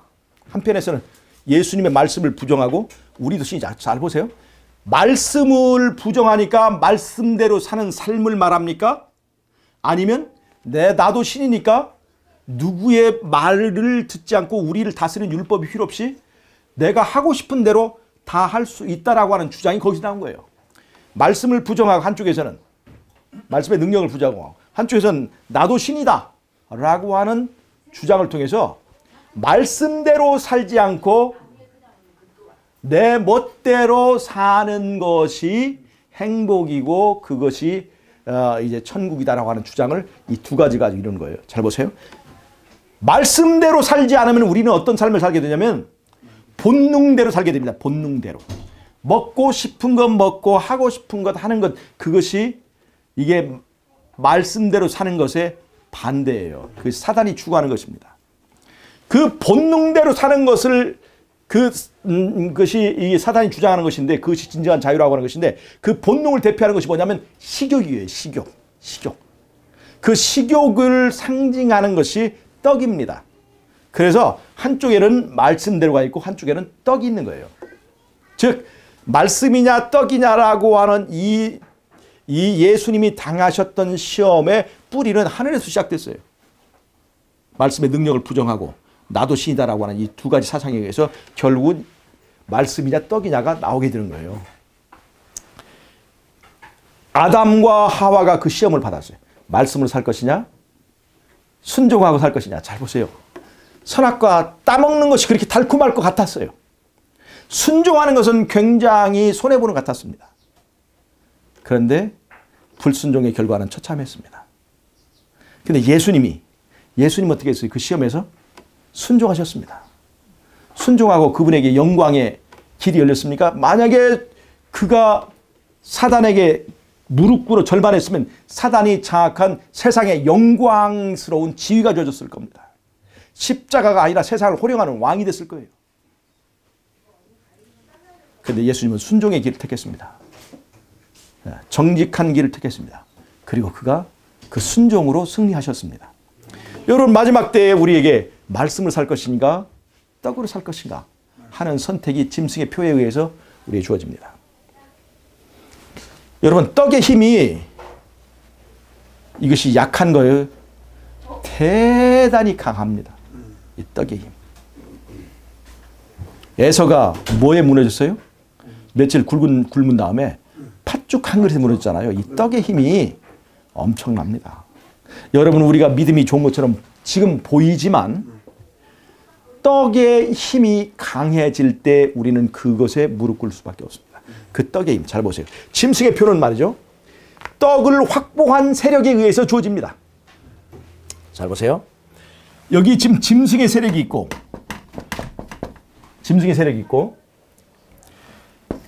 한편에서는 예수님의 말씀을 부정하고 우리도 신이다. 잘 보세요. 말씀을 부정하니까 말씀대로 사는 삶을 말합니까? 아니면 나도 신이니까 누구의 말을 듣지 않고 우리를 다스리는 율법이 필요 없이 내가 하고 싶은 대로 다 할 수 있다라고 하는 주장이 거기서 나온 거예요. 말씀을 부정하고 한쪽에서는 말씀의 능력을 부정하고 한쪽에서는 나도 신이다 라고 하는 주장을 통해서 말씀대로 살지 않고 내 멋대로 사는 것이 행복이고 그것이 이제 천국이다라고 하는 주장을 이 두 가지 가지고 이루는 거예요. 잘 보세요. 말씀대로 살지 않으면 우리는 어떤 삶을 살게 되냐면 본능대로 살게 됩니다. 본능대로. 먹고 싶은 것 먹고 하고 싶은 것 하는 것, 그것이 이게 말씀대로 사는 것의 반대예요. 그 사단이 추구하는 것입니다. 그 본능대로 사는 것을 그것이 이 사단이 주장하는 것인데, 그것이 진정한 자유라고 하는 것인데, 그 본능을 대표하는 것이 뭐냐면 식욕이에요. 식욕. 그 식욕을 상징하는 것이 떡입니다. 그래서 한쪽에는 말씀대로가 있고 한쪽에는 떡이 있는 거예요. 즉 말씀이냐 떡이냐라고 하는 이 예수님이 당하셨던 시험의 뿌리는 하늘에서 시작됐어요. 말씀의 능력을 부정하고 나도 신이다라고 하는 이 두 가지 사상에 의해서 결국은 말씀이냐 떡이냐가 나오게 되는 거예요. 아담과 하와가 그 시험을 받았어요. 말씀으로 살 것이냐 순종하고 살 것이냐. 잘 보세요. 선악과 따먹는 것이 그렇게 달콤할 것 같았어요. 순종하는 것은 굉장히 손해보는 것 같았습니다. 그런데 불순종의 결과는 처참했습니다. 근데 예수님 어떻게 했어요? 그 시험에서 순종하셨습니다. 순종하고 그분에게 영광의 길이 열렸습니까? 만약에 그가 사단에게 무릎 꿇어 절반했으면 사단이 장악한 세상의 영광스러운 지위가 주어졌을 겁니다. 십자가가 아니라 세상을 호령하는 왕이 됐을 거예요. 그런데 예수님은 순종의 길을 택했습니다. 정직한 길을 택했습니다. 그리고 그가 그 순종으로 승리하셨습니다. 여러분, 마지막 때에 우리에게 말씀을 살 것인가 떡으로 살 것인가 하는 선택이 짐승의 표에 의해서 우리에게 주어집니다. 여러분, 떡의 힘이 이것이 약한 거예요. 대단히 강합니다. 이 떡의 힘. 에서가 뭐에 무너졌어요? 며칠 굶은 다음에 팥죽 한 그릇에 무너졌잖아요. 이 떡의 힘이 엄청납니다. 여러분, 우리가 믿음이 좋은 것처럼 지금 보이지만 떡의 힘이 강해질 때 우리는 그것에 무릎 꿇을 수밖에 없습니다. 그 떡의 힘 잘 보세요. 짐승의 표는 말이죠. 떡을 확보한 세력에 의해서 주어집니다. 잘 보세요. 여기 지금 짐승의 세력이 있고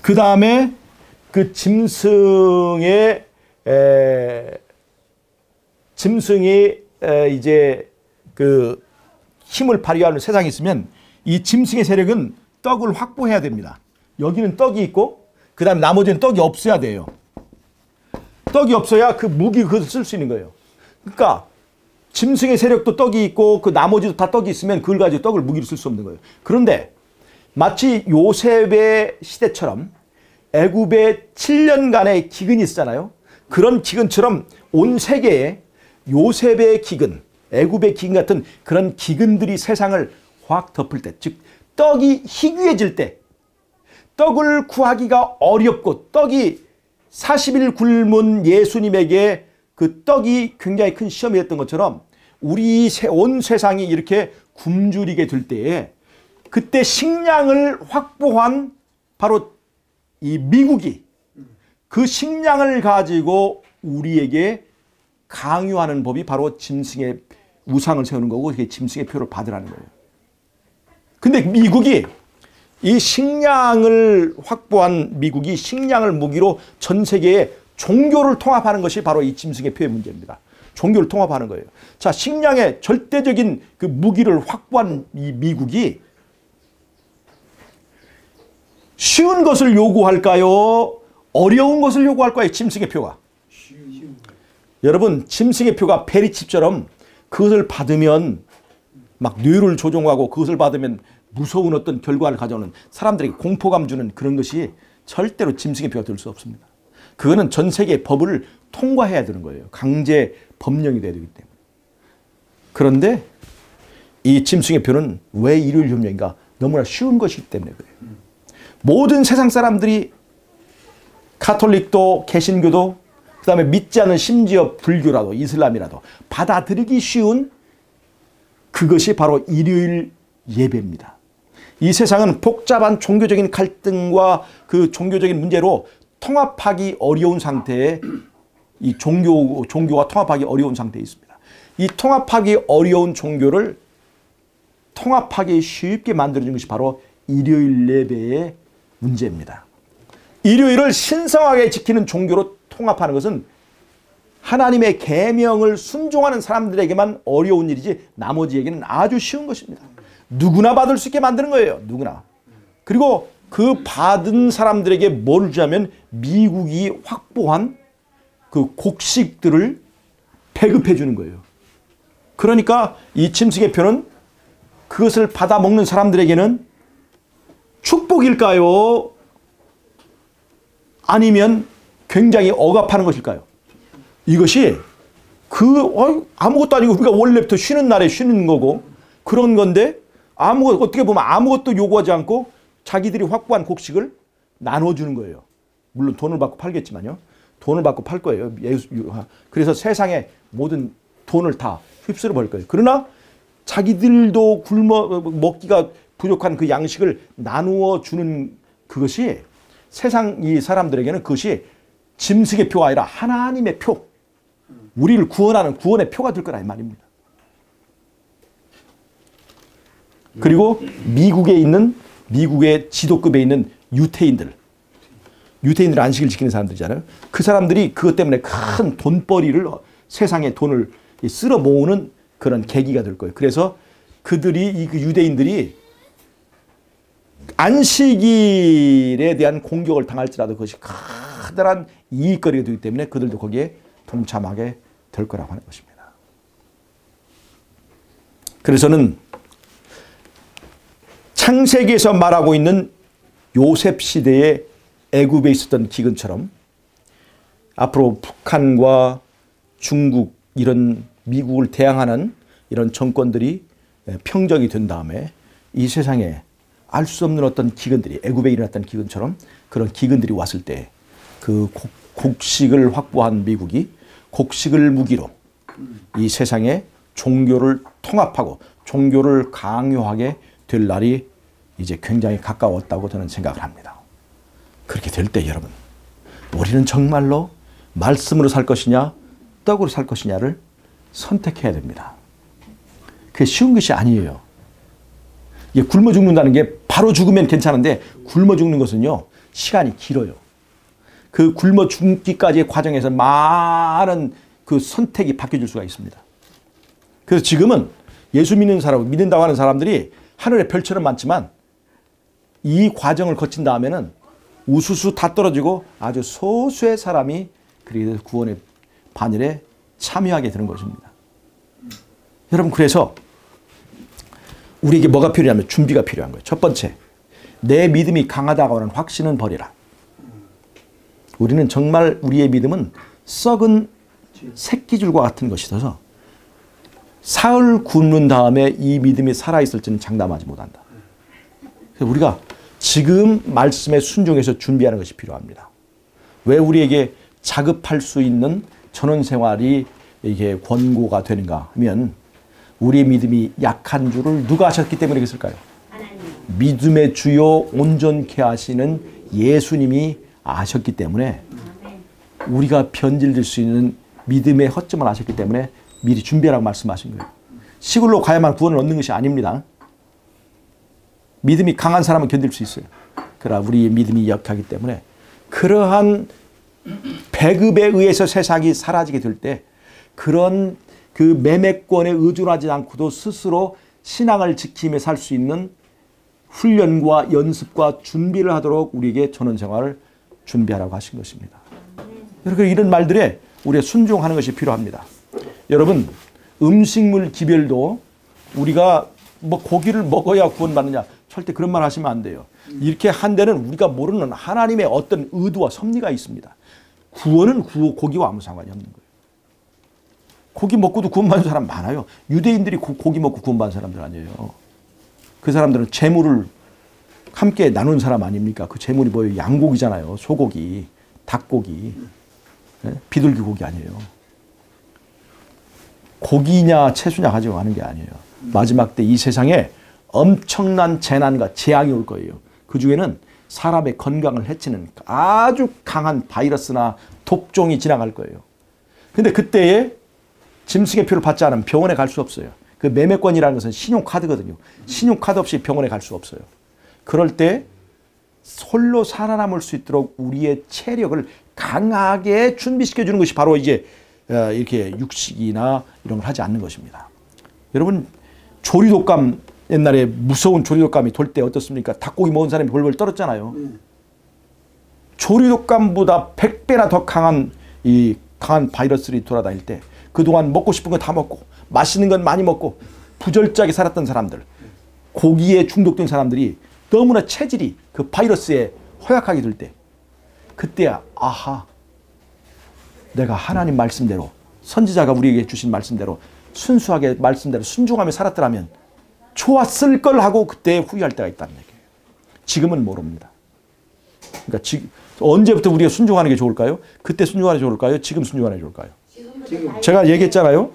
그 다음에 그 짐승이 이제 그 힘을 발휘하는 세상이 있으면 이 짐승의 세력은 떡을 확보해야 됩니다. 여기는 떡이 있고 그 다음에 나머지는 떡이 없어야 돼요. 떡이 없어야 그 무기 그것을 쓸 수 있는 거예요. 그러니까 짐승의 세력도 떡이 있고 그 나머지도 다 떡이 있으면 그걸 가지고 떡을 무기로 쓸 수 없는 거예요. 그런데 마치 요셉의 시대처럼 애굽에 7년간의 기근이 있었잖아요. 그런 기근처럼 온 세계에 요셉의 기근, 애굽의 기근 같은 그런 기근들이 세상을 확 덮을 때, 즉 떡이 희귀해질 때, 떡을 구하기가 어렵고 떡이 40일 굶은 예수님에게 그 떡이 굉장히 큰 시험이 됐던 것처럼 우리 온 세상이 이렇게 굶주리게 될 때에 그때 식량을 확보한 바로 이 미국이 그 식량을 가지고 우리에게 강요하는 법이 바로 짐승의 우상을 세우는 거고 그게 짐승의 표를 받으라는 거예요. 근데 미국이 이 식량을 확보한 미국이 식량을 무기로 전 세계에 종교를 통합하는 것이 바로 이 짐승의 표의 문제입니다. 종교를 통합하는 거예요. 자, 식량의 절대적인 그 무기를 확보한 이 미국이 쉬운 것을 요구할까요? 어려운 것을 요구할까요? 짐승의 표가. 여러분, 짐승의 표가 페리칩처럼 그것을 받으면 막 뇌를 조종하고 그것을 받으면 무서운 어떤 결과를 가져오는 사람들에게 공포감 주는 그런 것이 절대로 짐승의 표가 될 수 없습니다. 그거는 전 세계의 법을 통과해야 되는 거예요. 강제 법령이 돼야 되기 때문에. 그런데 이 짐승의 표는 왜 일요일 협력인가? 너무나 쉬운 것이기 때문에 그래요. 모든 세상 사람들이 가톨릭도 개신교도 그 다음에 믿지 않는 심지어 불교라도 이슬람이라도 받아들이기 쉬운 그것이 바로 일요일 예배입니다. 이 세상은 복잡한 종교적인 갈등과 그 종교적인 문제로 통합하기 어려운 상태에 이 종교가 통합하기 어려운 상태에 있습니다. 이 통합하기 어려운 종교를 통합하기 쉽게 만들어준 것이 바로 일요일 예배의 문제입니다. 일요일을 신성하게 지키는 종교로 통합하는 것은 하나님의 계명을 순종하는 사람들에게만 어려운 일이지 나머지에게는 아주 쉬운 것입니다. 누구나 받을 수 있게 만드는 거예요. 누구나. 그리고 그 받은 사람들에게 뭘 주냐면 미국이 확보한 그 곡식들을 배급해 주는 거예요. 그러니까 이 짐승의 표는 그것을 받아 먹는 사람들에게는 축복일까요? 아니면 굉장히 억압하는 것일까요? 이것이 아무것도 아니고 우리가 원래부터 쉬는 날에 쉬는 거고 그런 건데 어떻게 보면 아무것도 요구하지 않고 자기들이 확보한 곡식을 나눠주는 거예요. 물론 돈을 받고 팔겠지만요. 돈을 받고 팔 거예요. 그래서 세상의 모든 돈을 다 휩쓸어 버릴 거예요. 그러나 자기들도 굶어 먹기가 부족한 그 양식을 나누어 주는 그것이 세상 이 사람들에게는 그것이 짐승의 표가 아니라 하나님의 표, 우리를 구원하는 구원의 표가 될 거라 이 말입니다. 그리고 미국의 지도급에 있는 유태인들 안식을 지키는 사람들이잖아요. 그 사람들이 그것 때문에 큰 돈벌이를 세상의 돈을 쓸어 모으는 그런 계기가 될 거예요. 그래서 그들이 그 유대인들이 안식일에 대한 공격을 당할지라도 그것이 커다란 이익거리가 되기 때문에 그들도 거기에 동참하게 될 거라고 하는 것입니다. 그래서는 창세기에서 말하고 있는 요셉 시대의 애굽에 있었던 기근처럼 앞으로 북한과 중국 이런 미국을 대항하는 이런 정권들이 평정이 된 다음에 이 세상에 알 수 없는 어떤 기근들이 애굽에 일어났던 기근처럼 그런 기근들이 왔을 때 그 곡식을 확보한 미국이 곡식을 무기로 이 세상에 종교를 통합하고 종교를 강요하게 될 날이 이제 굉장히 가까웠다고 저는 생각을 합니다. 그렇게 될 때 여러분 우리는 정말로 말씀으로 살 것이냐 떡으로 살 것이냐를 선택해야 됩니다. 그게 쉬운 것이 아니에요. 이게 굶어 죽는다는 게 바로 죽으면 괜찮은데 굶어 죽는 것은요 시간이 길어요. 그 굶어 죽기까지의 과정에서 많은 그 선택이 바뀌어질 수가 있습니다. 그래서 지금은 예수 믿는다고 하는 사람들이 하늘의 별처럼 많지만 이 과정을 거친 다음에는 우수수 다 떨어지고 아주 소수의 사람이 그렇게 구원의 반열에 참여하게 되는 것입니다. 여러분 그래서 우리에게 뭐가 필요하면 준비가 필요한 거예요. 첫 번째, 내 믿음이 강하다고 하는 확신은 버리라. 우리는 정말 우리의 믿음은 썩은 새끼줄과 같은 것이어서 사흘 굶는 다음에 이 믿음이 살아있을지는 장담하지 못한다. 그래서 우리가 지금 말씀에 순종해서 준비하는 것이 필요합니다. 왜 우리에게 자급할 수 있는 전원생활이 이게 권고가 되는가 하면 우리의 믿음이 약한 줄을 누가 아셨기 때문에 그랬을까요? 하나님. 믿음의 주요 온전케 하시는 예수님이 아셨기 때문에 우리가 변질될 수 있는 믿음의 허점을 아셨기 때문에 미리 준비하라고 말씀하신 거예요. 시골로 가야만 구원을 얻는 것이 아닙니다. 믿음이 강한 사람은 견딜 수 있어요. 그러나 우리의 믿음이 약하기 때문에 그러한 배급에 의해서 세상이 사라지게 될 때 그런 그 매매권에 의존하지 않고도 스스로 신앙을 지키며 살 수 있는 훈련과 연습과 준비를 하도록 우리에게 전원생활을 준비하라고 하신 것입니다. 여러분 이런 말들에 우리가 순종하는 것이 필요합니다. 여러분 음식물 기별도 우리가 뭐 고기를 먹어야 구원받느냐 절대 그런 말 하시면 안 돼요. 이렇게 한 데는 우리가 모르는 하나님의 어떤 의도와 섭리가 있습니다. 구원은 고기와 아무 상관이 없는 거예요. 고기 먹고도 구원받는 사람 많아요. 유대인들이 고기 먹고 구원받는 사람들 아니에요. 그 사람들은 재물을 함께 나눈 사람 아닙니까? 그 재물이 뭐예요? 양고기잖아요. 소고기, 닭고기, 비둘기 고기 아니에요. 고기냐 채소냐 가지고 하는 게 아니에요. 마지막 때 이 세상에 엄청난 재난과 재앙이 올 거예요. 그 중에는 사람의 건강을 해치는 아주 강한 바이러스나 독종이 지나갈 거예요. 근데 그때에 짐승의 표를 받지 않으면 병원에 갈 수 없어요. 그 매매권이라는 것은 신용카드거든요. 신용카드 없이 병원에 갈 수 없어요. 그럴 때 홀로 살아남을 수 있도록 우리의 체력을 강하게 준비시켜주는 것이 바로 이제 이렇게 육식이나 이런 걸 하지 않는 것입니다. 여러분 조류독감 옛날에 무서운 조류독감이 돌 때 어떻습니까? 닭고기 먹은 사람이 벌벌 떨었잖아요. 조류독감보다 100배나 더 강한 바이러스들이 돌아다닐 때 그동안 먹고 싶은 거 다 먹고 맛있는 건 많이 먹고 부절제하게 살았던 사람들, 고기에 중독된 사람들이 너무나 체질이 그 바이러스에 허약하게 될 때 그때야 아하 내가 하나님 말씀대로 선지자가 우리에게 주신 말씀대로 순수하게 말씀대로 순종하며 살았더라면 좋았을 걸 하고 그때 후회할 때가 있다는 얘기예요. 지금은 모릅니다. 그러니까 언제부터 우리가 순종하는 게 좋을까요? 그때 순종하는 게 좋을까요? 지금 순종하는 게 좋을까요? 제가 얘기했잖아요.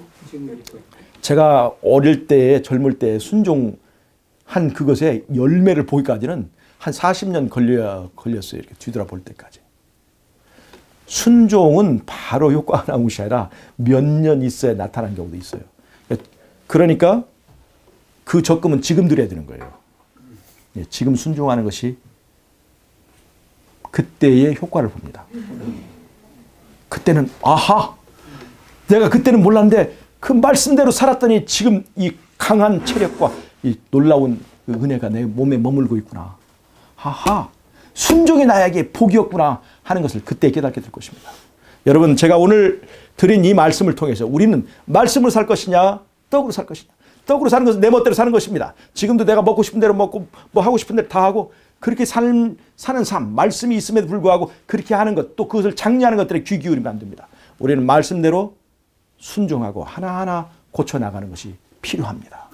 제가 어릴 때 젊을 때 순종한 그것에 열매를 보기까지는 한 40년 걸렸어요. 이렇게 뒤돌아볼 때까지. 순종은 바로 효과가 나온 것이 아니라 몇 년 있어야 나타나는 경우도 있어요. 그러니까 그 적금은 지금 들여야 되는 거예요. 지금 순종하는 것이 그때의 효과를 봅니다. 그때는 아하! 내가 그때는 몰랐는데 그 말씀대로 살았더니 지금 이 강한 체력과 이 놀라운 그 은혜가 내 몸에 머물고 있구나. 하하! 순종이 나에게 복이었구나 하는 것을 그때 깨닫게 될 것입니다. 여러분, 제가 오늘 드린 이 말씀을 통해서 우리는 말씀으로 살 것이냐 떡으로 살 것이냐. 떡으로 사는 것은 내 멋대로 사는 것입니다. 지금도 내가 먹고 싶은 대로 먹고 뭐 하고 싶은 대로 다 하고 그렇게 사는 삶, 말씀이 있음에도 불구하고 그렇게 하는 것, 또 그것을 장려하는 것들에 귀 기울이면 안 됩니다. 우리는 말씀대로 순종하고 하나하나 고쳐나가는 것이 필요합니다.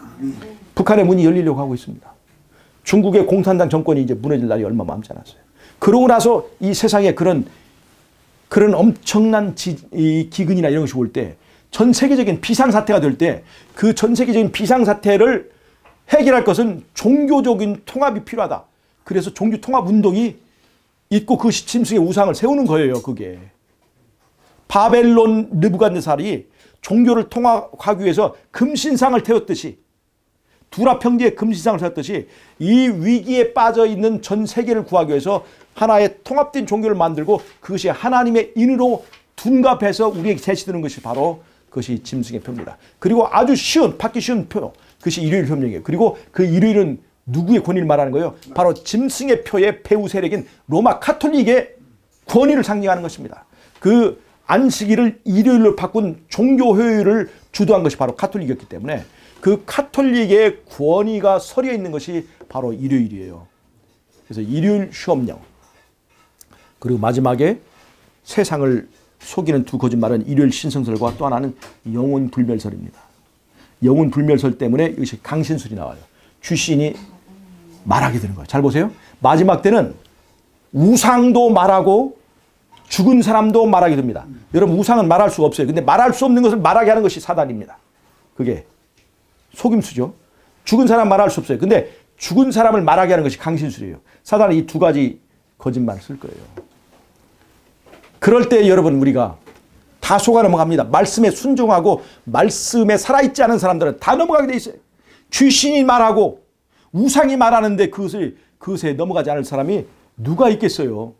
북한의 문이 열리려고 하고 있습니다. 중국의 공산당 정권이 이제 무너질 날이 얼마 남지 않았어요. 그러고 나서 이 세상에 그런 엄청난 기근이나 이런 것이 올 때 전 세계적인 비상사태가 될 때 그 전 세계적인 비상사태를 해결할 것은 종교적인 통합이 필요하다. 그래서 종교 통합 운동이 있고 그 짐승의 우상을 세우는 거예요. 그게. 바벨론 느부갓네살이 종교를 통합하기 위해서 금신상을 태웠듯이 두라 평지에 금신상을 세웠듯이 이 위기에 빠져 있는 전 세계를 구하기 위해서 하나의 통합된 종교를 만들고 그것이 하나님의 인으로 둔갑해서 우리에게 제시되는 것이 바로 그것이 짐승의 표입니다. 그리고 아주 받기 쉬운 표, 그것이 일요일 협령이에요. 그리고 그 일요일은 누구의 권위를 말하는 거예요? 바로 짐승의 표의 배후 세력인 로마 카톨릭의 권위를 상징하는 것입니다. 그 안식일을 일요일로 바꾼 종교회의를 주도한 것이 바로 카톨릭이었기 때문에 그 카톨릭의 권위가 서려 있는 것이 바로 일요일이에요. 그래서 일요일 휴업령. 그리고 마지막에 세상을 속이는 두 거짓말은 일요일 신성설과 또 하나는 영혼 불멸설입니다. 영혼 불멸설 때문에 이것이 강신술이 나와요. 귀신이 말하게 되는 거예요. 잘 보세요. 마지막 때는 우상도 말하고 죽은 사람도 말하게 됩니다. 여러분, 우상은 말할 수가 없어요. 근데 말할 수 없는 것을 말하게 하는 것이 사단입니다. 그게 속임수죠. 죽은 사람 말할 수 없어요. 근데 죽은 사람을 말하게 하는 것이 강신술이에요. 사단은 이 두 가지 거짓말을 쓸 거예요. 그럴 때 여러분, 우리가 다 속아 넘어갑니다. 말씀에 순종하고 말씀에 살아있지 않은 사람들은 다 넘어가게 돼 있어요. 귀신이 말하고 우상이 말하는데 그것에 넘어가지 않을 사람이 누가 있겠어요.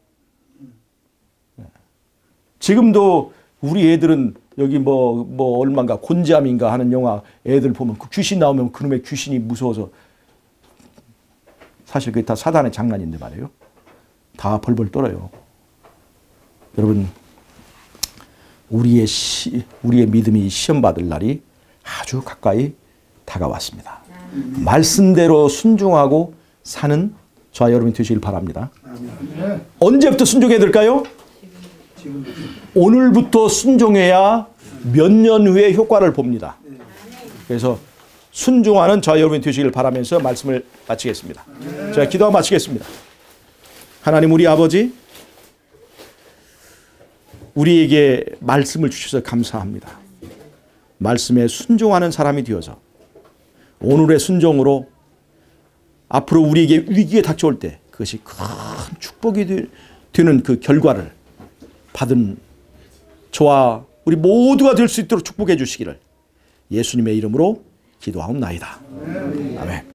지금도 우리 애들은 여기 뭐 얼마인가 곤지암인가 하는 영화 애들 보면 그 귀신 나오면 그놈의 귀신이 무서워서 사실 그게 다 사단의 장난인데 말이에요. 다 벌벌 떨어요. 여러분, 우리의 믿음이 시험받을 날이 아주 가까이 다가왔습니다. 말씀대로 순종하고 사는 저와 여러분이 되시길 바랍니다. 언제부터 순종해야 될까요? 오늘부터 순종해야 몇 년 후에 효과를 봅니다. 그래서 순종하는 저와 여러분이 되시길 바라면서 말씀을 마치겠습니다. 제가 기도하고 마치겠습니다. 하나님, 우리 아버지, 우리에게 말씀을 주셔서 감사합니다. 말씀에 순종하는 사람이 되어서 오늘의 순종으로 앞으로 우리에게 위기에 닥쳐올 때 그것이 큰 축복이 되는 그 결과를 받은 저와 우리 모두가 될 수 있도록 축복해 주시기를 예수님의 이름으로 기도하옵나이다. 아멘.